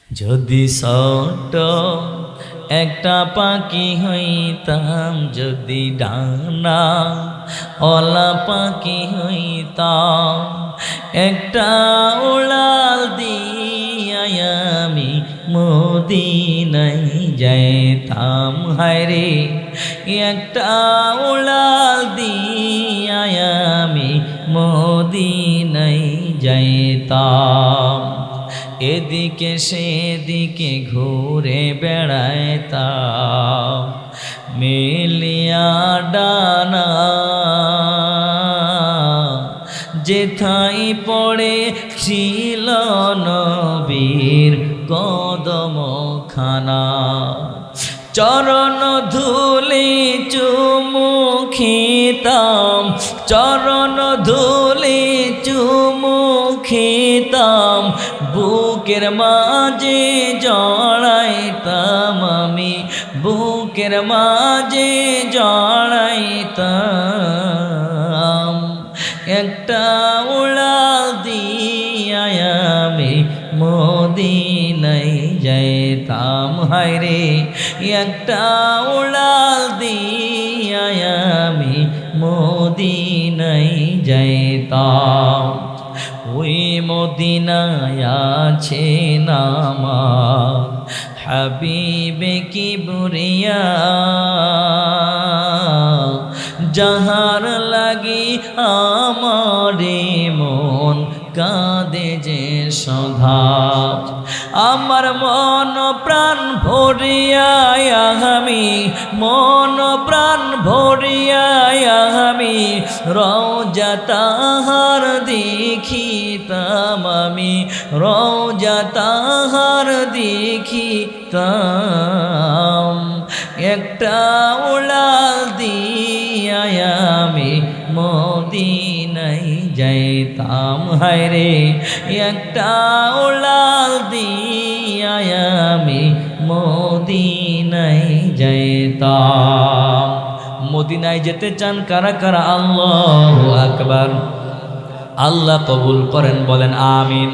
যদি ছোট একটা পাখি হইতাম, যদি ডানা ওলা পাখি হইতাম, একটা উড়াল দিয়াই আমি মদিনায় যাইতাম। হায়রে একটা উড়াল দিয়াই আমি মদিনায় যাইতাম। এদিকে সেদিকে ঘুরে বেড়াইতাম মেলিয়া ডানা, যেথায় পড়ে ছিল নবীর কদমখানা। চরণ ধুলি চুমু খেতাম, চরণ ধুলি চুমু খেতাম, বুকের মাঝে জড়াইতাম আমি, বুকের মাঝে জড়াইতাম। একটা উড়াল দিয়াই আমি মদিনায় যাইতাম। হায়রে একটা উড়াল দিয়াই আমি মদিনায় যাইতাম। ওই মদিনায় আছেন আমার হাবিবে কিবরিয়া, যাহার লাগি আমারে মন কাঁদে যে সদা। আমার মন প্রাণ ভরিয়া আমি, মন প্রাণ ভরিয়া আমি রওজা তাহার দেখিতাম আমি, রওজা তাহার দেখিতাম। একটা উড়াল দিয়াই আমি মদিনায় যাইতাম। হায়রে একটা উড়াল দিয়াই আমি মদিনায় যাইতাম। মদিনায় যেতে চান কারা কারা? আল্লাহু আকবার। আল্লাহ কবুল করেন, বলেন আমিন।